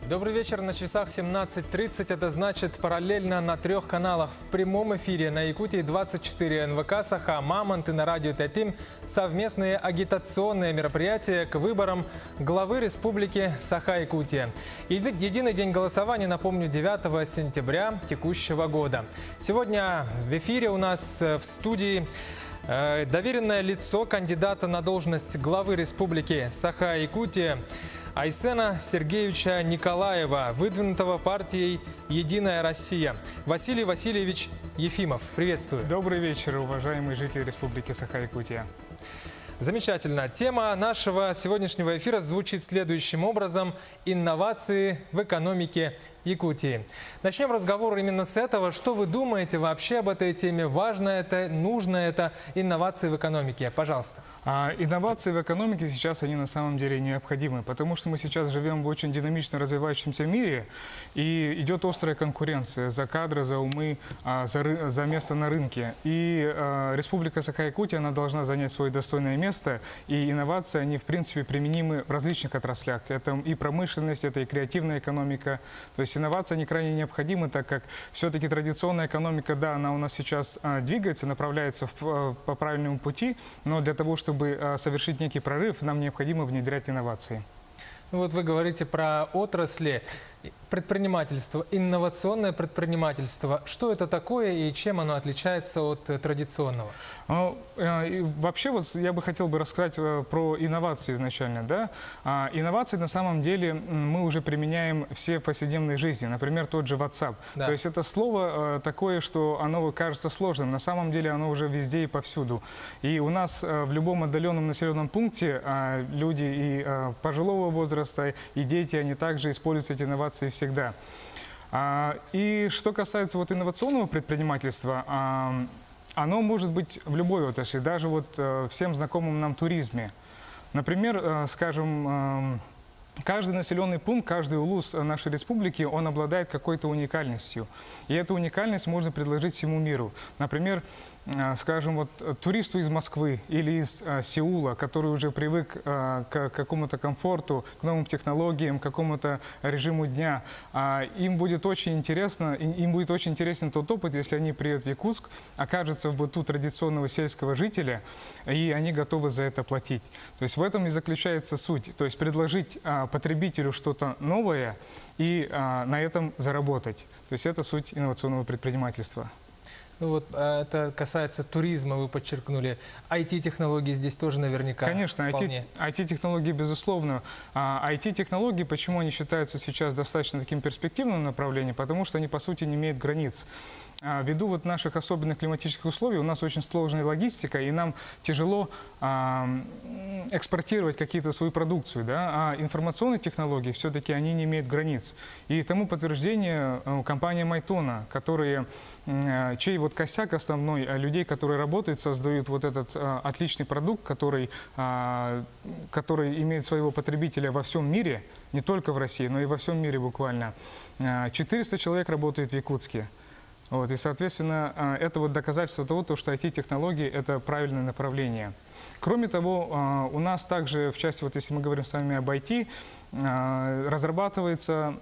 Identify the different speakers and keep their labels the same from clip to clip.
Speaker 1: Добрый вечер. На часах 17:30. Это значит параллельно на 3 каналах в прямом эфире на Якутии 24 НВК, Саха, Мамонт и на радио Татим совместные агитационные мероприятия к выборам главы Республики Саха-Якутия. Единый день голосования, напомню, 9 сентября текущего года. Сегодня в эфире у нас в студии доверенное лицо кандидата на должность главы Республики Саха-Якутия Айсена Сергеевича Николаева, выдвинутого партией «Единая Россия». Василий Васильевич Ефимов. Приветствую.
Speaker 2: Добрый вечер, уважаемые жители Республики Саха-Якутия.
Speaker 1: Замечательно. Тема нашего сегодняшнего эфира звучит следующим образом: инновации в экономике Якутии. Начнем разговор именно с этого. Что вы думаете вообще об этой теме? Важно это, нужно это, инновации в экономике? Пожалуйста.
Speaker 2: Инновации в экономике сейчас, они на самом деле необходимы, потому что мы сейчас живем в очень динамично развивающемся мире, и идет острая конкуренция за кадры, за умы, за место на рынке. И Республика Саха-Якутия, она должна занять свое достойное место, и инновации, они в принципе применимы в различных отраслях. Это и промышленность, это и креативная экономика. То есть инновации, они крайне необходимы, так как все-таки традиционная экономика, да, она у нас сейчас двигается, направляется по правильному пути, но для того, чтобы совершить некий прорыв, нам необходимо внедрять инновации.
Speaker 1: Ну вот вы говорите про отрасли предпринимательства, инновационное предпринимательство. Что это такое и чем оно отличается от традиционного?
Speaker 2: Вообще, вот я бы хотел рассказать про инновации изначально. Да? Инновации на самом деле мы уже применяем все в повседневной жизни. Например, тот же WhatsApp. Да. То есть это слово такое, что оно кажется сложным. На самом деле оно уже везде и повсюду. И у нас в любом отдаленном населенном пункте люди и пожилого возраста, и дети, они также используют эти инновации всегда. И что касается вот инновационного предпринимательства, оно может быть в любой отрасли, даже вот всем знакомым нам туризме. Например, скажем, каждый населенный пункт, каждый улус нашей республики, он обладает какой-то уникальностью. И эту уникальность можно предложить всему миру. Например, скажем, вот туристу из Москвы или из Сеула, который уже привык к какому-то комфорту, к новым технологиям, к какому-то режиму дня, им будет очень интересен тот опыт, если они приедут в Якутск, окажутся в быту традиционного сельского жителя, и они готовы за это платить. То есть в этом и заключается суть. То есть предложить потребителю что-то новое и на этом заработать. То есть это суть инновационного предпринимательства.
Speaker 1: Ну вот это касается туризма, вы подчеркнули. IT-технологии здесь тоже наверняка.
Speaker 2: Конечно, IT-технологии, безусловно. IT-технологии, почему они считаются сейчас достаточно таким перспективным направлением? Потому что они, по сути, не имеют границ. Ввиду вот наших особенных климатических условий у нас очень сложная логистика, и нам тяжело экспортировать какие-то свою продукцию. Да? А информационные технологии все-таки они не имеют границ. И тому подтверждение компания Майтона, чей вот косяк основной людей, которые работают, создают вот этот отличный продукт, который имеет своего потребителя во всем мире, не только в России, но и во всем мире буквально. 400 человек работает в Якутске. Вот, и, соответственно, это вот доказательство того, что IT-технологии – это правильное направление. Кроме того, у нас также, в части, вот если мы говорим с вами об IT, разрабатывается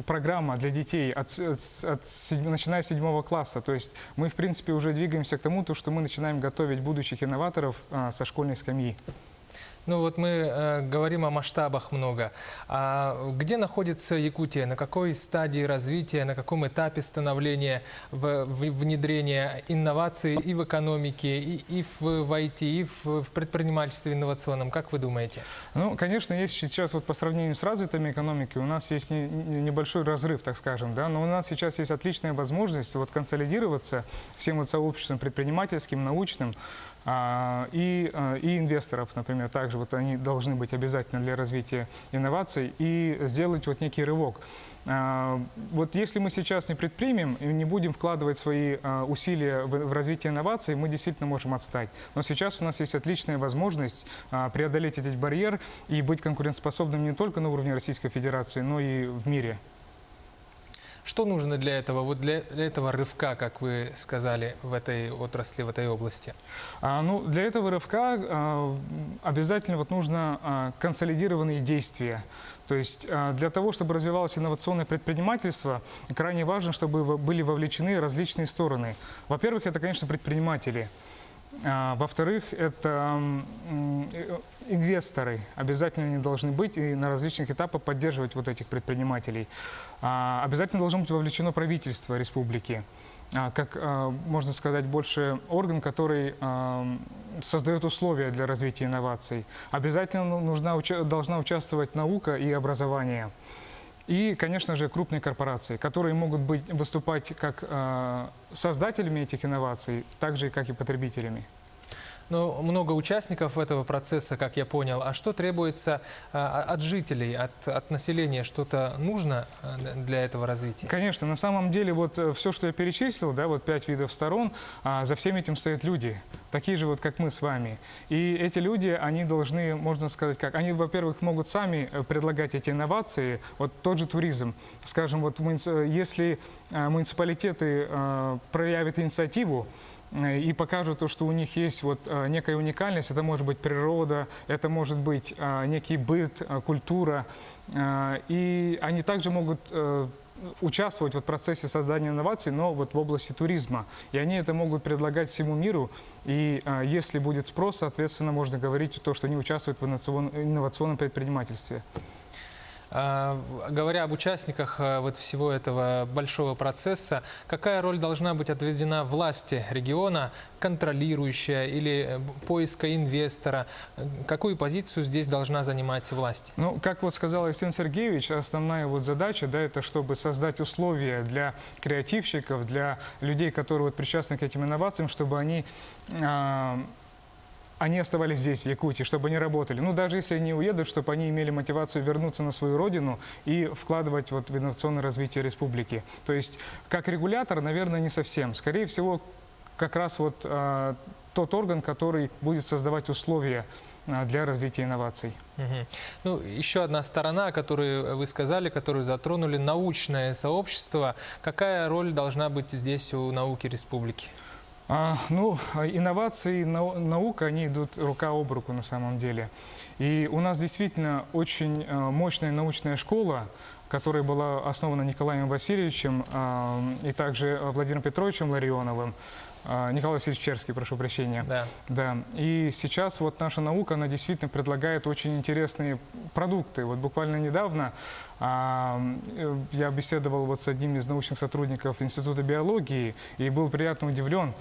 Speaker 2: программа для детей, начиная с 7 класса. То есть мы, в принципе, уже двигаемся к тому, что мы начинаем готовить будущих инноваторов со школьной скамьи.
Speaker 1: Ну вот мы говорим о масштабах много. А где находится Якутия? На какой стадии развития, на каком этапе становления, внедрения инноваций и в экономике, и в IT, и в предпринимательстве инновационном? Как вы думаете? Ну,
Speaker 2: конечно, есть сейчас вот по сравнению с развитыми экономиками, у нас есть небольшой разрыв, так скажем, да, но у нас сейчас есть отличная возможность вот консолидироваться всем вот сообществом предпринимательским, научным, и инвесторов, например, также вот они должны быть обязательно для развития инноваций и сделать вот некий рывок. Вот если мы сейчас не предпримем и не будем вкладывать свои усилия в развитие инноваций, мы действительно можем отстать. Но сейчас у нас есть отличная возможность преодолеть этот барьер и быть конкурентоспособным не только на уровне Российской Федерации, но и в мире.
Speaker 1: Что нужно для этого, вот для этого рывка, как вы сказали, в этой отрасли, в этой области?
Speaker 2: Ну, для этого рывка обязательно вот нужно консолидированные действия. То есть для того, чтобы развивалось инновационное предпринимательство, крайне важно, чтобы были вовлечены различные стороны. Во-первых, это, конечно, предприниматели. Во-вторых, это инвесторы. Обязательно они должны быть и на различных этапах поддерживать вот этих предпринимателей. Обязательно должно быть вовлечено правительство республики, как, можно сказать, больше орган, который создает условия для развития инноваций. Обязательно должна участвовать наука и образование. И, конечно же, крупные корпорации, которые могут выступать как создателями этих инноваций, так же, как и потребителями.
Speaker 1: Ну, много участников этого процесса, как я понял. А что требуется от жителей, от населения? Что-то нужно для этого развития?
Speaker 2: Конечно, на самом деле вот все, что я перечислил, да, вот 5 видов сторон, за всем этим стоят люди, такие же вот, как мы с вами. И эти люди, они должны, можно сказать, как, они, во-первых, могут сами предлагать эти инновации, вот тот же туризм. Скажем, вот если муниципалитеты проявят инициативу, и покажут то, что у них есть вот некая уникальность. Это может быть природа, это может быть некий быт, культура. И они также могут участвовать в процессе создания инноваций, но вот в области туризма. И они это могут предлагать всему миру. И если будет спрос, соответственно, можно говорить то, что они участвуют в инновационном предпринимательстве.
Speaker 1: Говоря об участниках вот всего этого большого процесса, какая роль должна быть отведена власти региона, контролирующая или поиска инвестора? Какую позицию здесь должна занимать власть?
Speaker 2: Ну, как вот сказал Арсений Сергеевич, основная вот задача, да, это чтобы создать условия для креативщиков, для людей, которые вот причастны к этим инновациям, чтобы они оставались здесь, в Якутии, чтобы они работали. Ну, даже если они уедут, чтобы они имели мотивацию вернуться на свою родину и вкладывать вот в инновационное развитие республики. То есть, как регулятор, наверное, не совсем. Скорее всего, как раз вот тот орган, который будет создавать условия для развития инноваций.
Speaker 1: Ну, еще одна сторона, о которой вы сказали, которую затронули, научное сообщество. Какая роль должна быть здесь у науки республики?
Speaker 2: Ну, инновации и наука, они идут рука об руку на самом деле. И у нас действительно очень мощная научная школа, которая была основана Николаем Васильевичем и также Владимиром Петровичем Ларионовым. Николай Васильевич Черский, прошу прощения. Да. И сейчас вот наша наука, она действительно предлагает очень интересные продукты. Вот буквально недавно я беседовал вот с одним из научных сотрудников Института биологии и был приятно удивлен,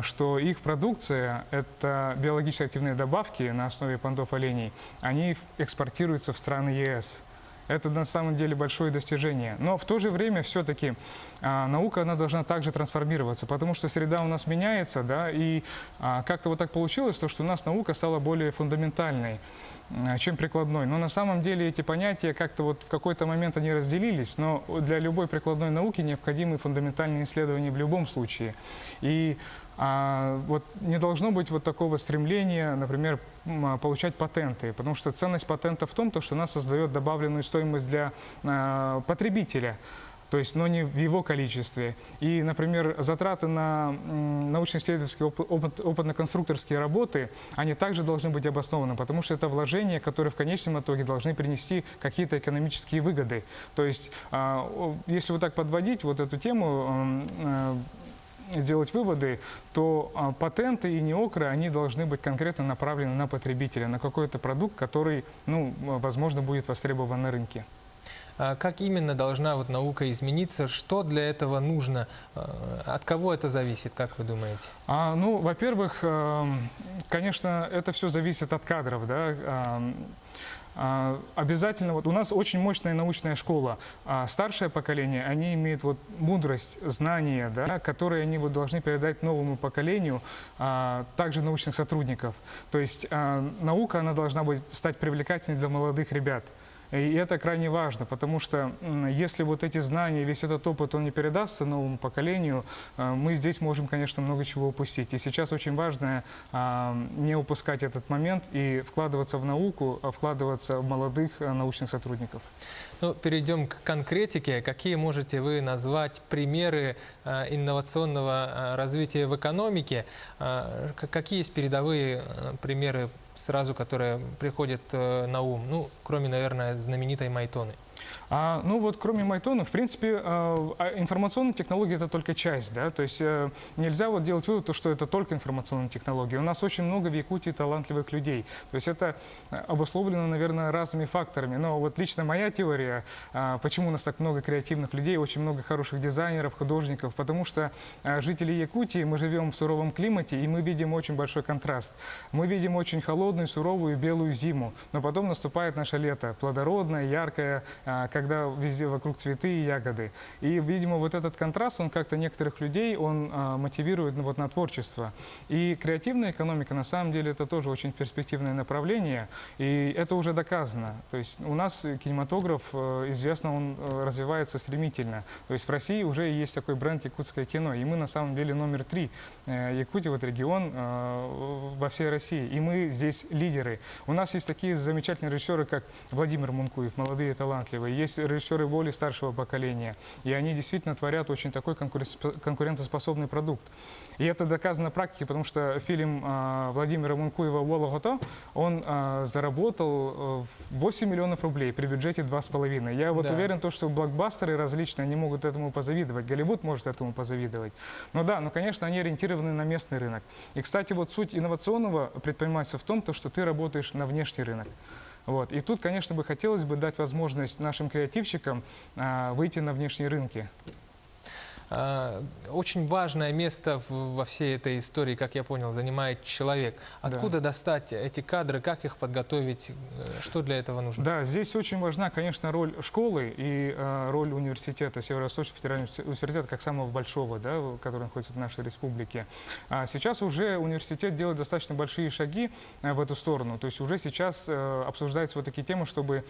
Speaker 2: что их продукция, это биологически активные добавки на основе понтов оленей, они экспортируются в страны ЕС. Это на самом деле большое достижение. Но в то же время все-таки наука, она должна также трансформироваться, потому что среда у нас меняется, да, и как-то вот так получилось, что у нас наука стала более фундаментальной, чем прикладной. Но на самом деле эти понятия как-то вот в какой-то момент они разделились, но для любой прикладной науки необходимы фундаментальные исследования в любом случае. И вот не должно быть вот такого стремления, например, получать патенты, потому что ценность патента в том, что она создает добавленную стоимость для потребителя, то есть, но не в его количестве. И, например, затраты на научно-исследовательские опытно-конструкторские работы, они также должны быть обоснованы, потому что это вложения, которые в конечном итоге должны принести какие-то экономические выгоды. То есть, если вот так подводить вот эту тему, делать выводы, то патенты и неокры, они должны быть конкретно направлены на потребителя, на какой-то продукт, который, ну, возможно, будет востребован на рынке.
Speaker 1: Как именно должна вот наука измениться? Что для этого нужно? От кого это зависит, как вы думаете?
Speaker 2: Ну, во-первых, конечно, это все зависит от кадров, да. Обязательно, вот у нас очень мощная научная школа. Старшее поколение, они имеют вот мудрость, знания, да, которые они вот должны передать новому поколению, также научных сотрудников. То есть наука, она должна стать привлекательной для молодых ребят. И это крайне важно, потому что если вот эти знания, весь этот опыт, он не передастся новому поколению, мы здесь можем, конечно, много чего упустить. И сейчас очень важно не упускать этот момент и вкладываться в науку, вкладываться в молодых научных сотрудников.
Speaker 1: Ну, перейдем к конкретике. Какие можете вы назвать примеры инновационного развития в экономике? Какие есть передовые примеры сразу, которые приходят на ум? Ну, кроме, наверное, знаменитой Майтоны.
Speaker 2: Ну вот кроме Майтона, в принципе, информационные технологии это только часть, да, то есть нельзя вот делать вывод, что это только информационные технологии. У нас очень много в Якутии талантливых людей, то есть это обусловлено, наверное, разными факторами. Но вот лично моя теория, почему у нас так много креативных людей, очень много хороших дизайнеров, художников, потому что жители Якутии, мы живем в суровом климате, и мы видим очень большой контраст. Мы видим очень холодную, суровую, белую зиму, но потом наступает наше лето, плодородное, яркое, когда везде вокруг цветы и ягоды. И, видимо, вот этот контраст, он как-то некоторых людей, он мотивирует вот на творчество. И креативная экономика, на самом деле, это тоже очень перспективное направление, и это уже доказано. То есть у нас кинематограф, известно, он развивается стремительно. То есть в России уже есть такой бренд «Якутское кино», и мы на самом деле номер 3. Якутия, вот регион во всей России, и мы здесь лидеры. У нас есть такие замечательные режиссеры, как Владимир Мункуев, молодые талантливые. Есть режиссеры более старшего поколения, и они действительно творят очень такой конкурентоспособный продукт. И это доказано на практике, потому что фильм Владимира Мункуева «Уологото», он заработал 8 миллионов рублей при бюджете 2,5. Я вот уверен, что блокбастеры различные, они могут этому позавидовать, Голливуд может этому позавидовать. Но да, но, конечно, они ориентированы на местный рынок. И, кстати, вот суть инновационного предпринимательства в том, что ты работаешь на внешний рынок. Вот. И тут, конечно, бы хотелось бы дать возможность нашим креативщикам выйти на внешние рынки.
Speaker 1: Очень важное место во всей этой истории, как я понял, занимает человек. Откуда достать эти кадры, как их подготовить, что для этого нужно?
Speaker 2: Да, здесь очень важна, конечно, роль школы и роль университета, Северо-Восточного федерального университета, как самого большого, да, который находится в нашей республике. Сейчас уже университет делает достаточно большие шаги в эту сторону. То есть уже сейчас обсуждаются вот такие темы, чтобы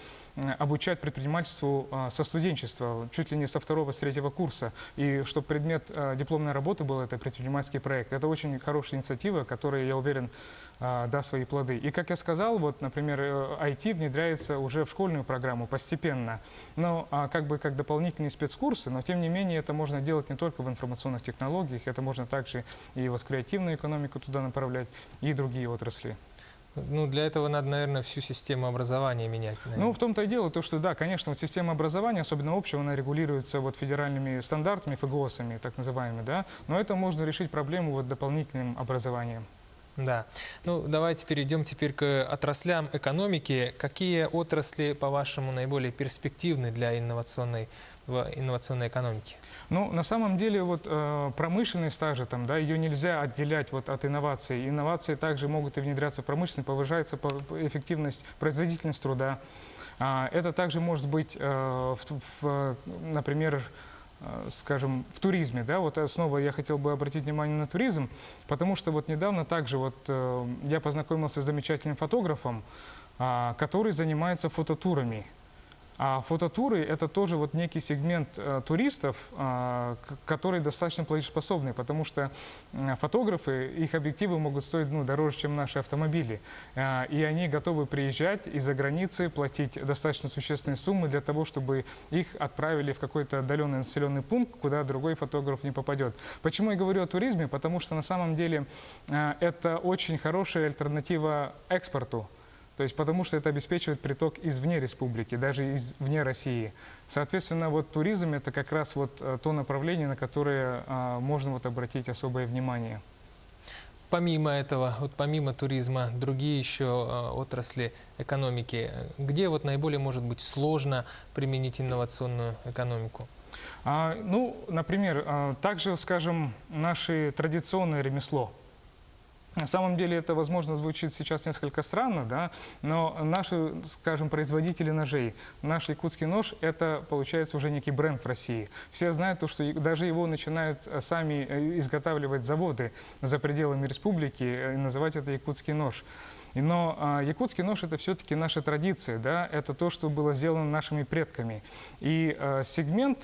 Speaker 2: обучать предпринимательству со студенчества, чуть ли не со 2-го, с 3-го курса. И чтобы предмет дипломной работы был это предпринимательский проект. Это очень хорошая инициатива, которая, я уверен, даст свои плоды. И, как я сказал, вот, например, IT внедряется уже в школьную программу постепенно, но как бы как дополнительные спецкурсы, но тем не менее это можно делать не только в информационных технологиях, это можно также и вот в креативную экономику туда направлять, и другие отрасли.
Speaker 1: Ну, для этого надо, наверное, всю систему образования менять. Наверное.
Speaker 2: Ну, в том-то и дело, то, что, да, конечно, вот система образования, особенно общего, она регулируется вот федеральными стандартами, ФГОСами, так называемыми, да, но это можно решить проблему вот дополнительным образованием.
Speaker 1: Да. Ну, давайте перейдем теперь к отраслям экономики. Какие отрасли, по-вашему, наиболее перспективны для инновационной экономики?
Speaker 2: Ну, на самом деле, вот промышленные стажи, там, да, ее нельзя отделять вот от инноваций. Инновации также могут и внедряться в промышленность, повышается эффективность, производительность труда. Это также может быть, например, скажем, в туризме, да, вот снова я хотел бы обратить внимание на туризм, потому что вот недавно также вот я познакомился с замечательным фотографом, который занимается фототурами. А фототуры – это тоже вот некий сегмент туристов, которые достаточно платежеспособны, потому что фотографы, их объективы могут стоить дороже, чем наши автомобили. И они готовы приезжать из-за границы, платить достаточно существенные суммы для того, чтобы их отправили в какой-то отдаленный населенный пункт, куда другой фотограф не попадет. Почему я говорю о туризме? Потому что на самом деле это очень хорошая альтернатива экспорту. То есть потому что это обеспечивает приток извне республики, даже извне России. Соответственно, вот туризм – это как раз вот то направление, на которое можно вот обратить особое внимание.
Speaker 1: Помимо этого, вот помимо туризма, другие еще отрасли экономики, где вот наиболее может быть сложно применить инновационную экономику?
Speaker 2: Ну, например, также, скажем, наше традиционное ремесло. На самом деле это, возможно, звучит сейчас несколько странно, да, но наши, скажем, производители ножей, наш якутский нож, это, получается, уже некий бренд в России. Все знают, что даже его начинают сами изготавливать заводы за пределами республики и называть это якутский нож. Но якутский нож – это все-таки наша традиция, да? Это то, что было сделано нашими предками. И сегмент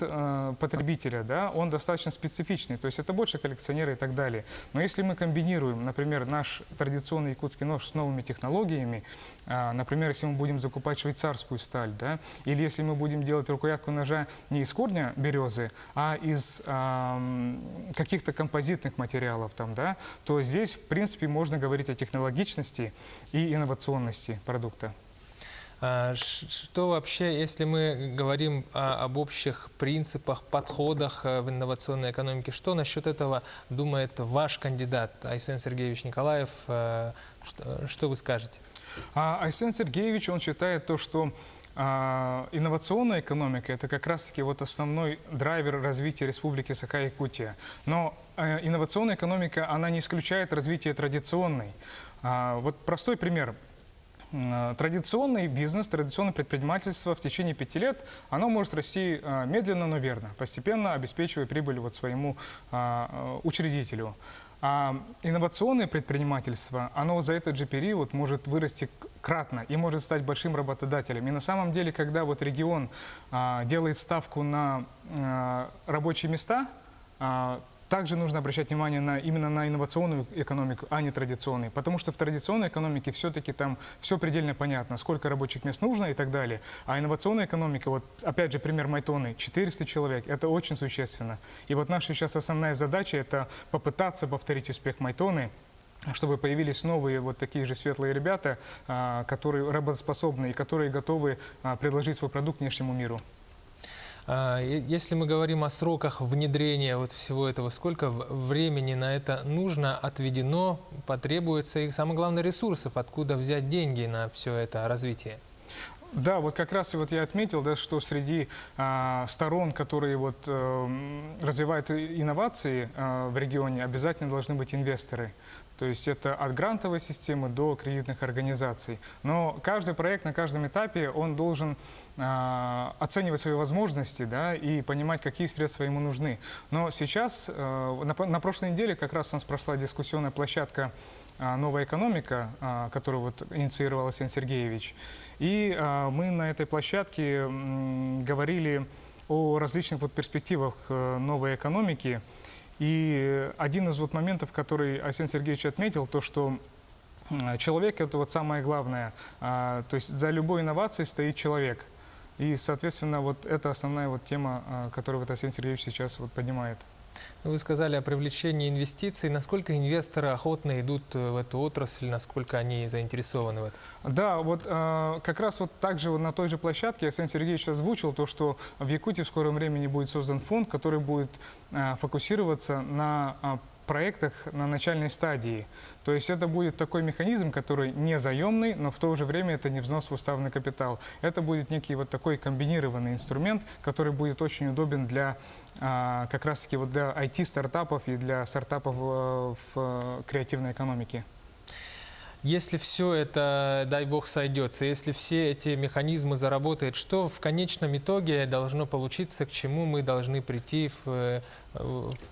Speaker 2: потребителя, да, он достаточно специфичный, то есть это больше коллекционеры и так далее. Но если мы комбинируем, например, наш традиционный якутский нож с новыми технологиями, например, если мы будем закупать швейцарскую сталь, да, или если мы будем делать рукоятку ножа не из корня березы, а из каких-то композитных материалов, там, да, то здесь, в принципе, можно говорить о технологичности и инновационности продукта.
Speaker 1: Что вообще, если мы говорим об общих принципах, подходах в инновационной экономике, что насчет этого думает ваш кандидат Айсен Сергеевич Николаев? Что вы скажете?
Speaker 2: Айсен Сергеевич, он считает то, что инновационная экономика – это как раз-таки вот основной драйвер развития Республики Саха-Якутия. Но инновационная экономика, она не исключает развитие традиционной. Вот простой пример. Традиционный бизнес, традиционное предпринимательство в течение 5 лет, оно может расти медленно, но верно, постепенно обеспечивая прибыль вот своему учредителю. А инновационное предпринимательство, оно за этот же период может вырасти кратно и может стать большим работодателем. И на самом деле, когда вот регион делает ставку на рабочие места, также нужно обращать внимание именно на инновационную экономику, а не традиционную. Потому что в традиционной экономике все-таки там все предельно понятно, сколько рабочих мест нужно и так далее. А инновационная экономика, вот опять же пример Майтоны, 400 человек, это очень существенно. И вот наша сейчас основная задача – это попытаться повторить успех Майтоны, чтобы появились новые вот такие же светлые ребята, которые работоспособны и которые готовы предложить свой продукт внешнему миру.
Speaker 1: Если мы говорим о сроках внедрения вот всего этого, сколько времени на это нужно, отведено, потребуется и, самое главное, ресурсов, откуда взять деньги на все это развитие?
Speaker 2: Да, вот как раз и вот я отметил, да, что среди сторон, которые вот, развивают инновации в регионе, обязательно должны быть инвесторы. То есть это от грантовой системы до кредитных организаций. Но каждый проект на каждом этапе, он должен оценивать свои возможности, да, и понимать, какие средства ему нужны. Но сейчас, на прошлой неделе как раз у нас прошла дискуссионная площадка «Новая экономика», которую вот инициировал Айсен Сергеевич. И мы на этой площадке говорили о различных вот перспективах новой экономики. И один из вот моментов, который Айсен Сергеевич отметил, то, что человек – это вот самое главное. То есть за любой инновацией стоит человек. И, соответственно, вот это основная вот тема, которую вот Айсен Сергеевич сейчас вот поднимает.
Speaker 1: Вы сказали о привлечении инвестиций. Насколько инвесторы охотно идут в эту отрасль, насколько они заинтересованы в этом?
Speaker 2: Да, вот как раз вот также вот на той же площадке Айсен Сергеевич озвучил то, что в Якутии в скором времени будет создан фонд, который будет фокусироваться на проектах на начальной стадии. То есть это будет такой механизм, который не заемный, но в то же время это не взнос в уставный капитал. Это будет некий вот такой комбинированный инструмент, который будет очень удобен для как раз-таки вот для IT-стартапов и для стартапов в креативной экономике.
Speaker 1: Если все это, дай бог, сойдется, если все эти механизмы заработают, что в конечном итоге должно получиться, к чему мы должны прийти в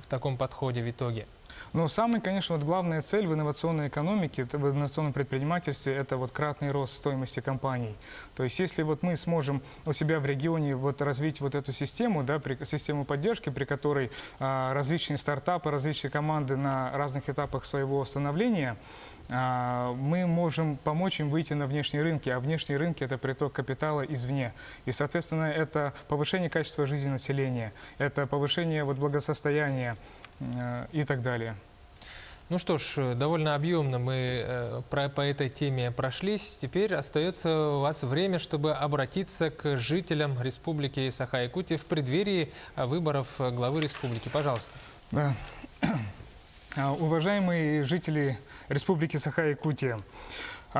Speaker 1: таком подходе в итоге?
Speaker 2: Но самая, конечно, вот главная цель в инновационной экономике, в инновационном предпринимательстве – это вот кратный рост стоимости компаний. То есть если вот мы сможем у себя в регионе вот развить вот эту систему, да, систему поддержки, при которой различные стартапы, различные команды на разных этапах своего становления, мы можем помочь им выйти на внешние рынки, а внешние рынки – это приток капитала извне. И, соответственно, это повышение качества жизни населения, это повышение вот благосостояния и так далее.
Speaker 1: Ну что ж, довольно объемно мы по этой теме прошлись. Теперь остается у вас время, чтобы обратиться к жителям Республики Саха-Якутия в преддверии выборов главы республики. Пожалуйста.
Speaker 2: Да. Уважаемые жители Республики Саха-Якутия,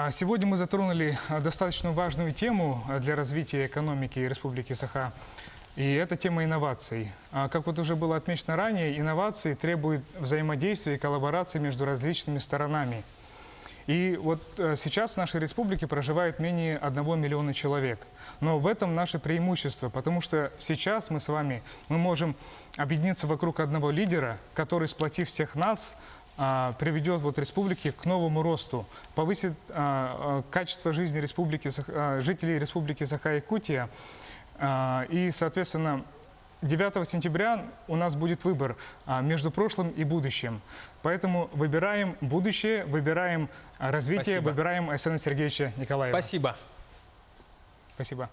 Speaker 2: сегодня мы затронули достаточно важную тему для развития экономики Республики Саха. И это тема инноваций. Как вот уже было отмечено ранее, инновации требуют взаимодействия и коллаборации между различными сторонами. И вот сейчас в нашей республике проживает менее 1 миллиона человек. Но в этом наше преимущество, потому что сейчас мы с вами можем объединиться вокруг одного лидера, который, сплотив всех нас, приведет вот республики к новому росту, повысит качество жизни жителей Республики Саха-Якутия. И, соответственно, 9 сентября у нас будет выбор между прошлым и будущим. Поэтому выбираем будущее, выбираем развитие,
Speaker 1: Спасибо.
Speaker 2: выбираем Арсена Сергеевича Николаева.
Speaker 1: Спасибо.
Speaker 2: Спасибо.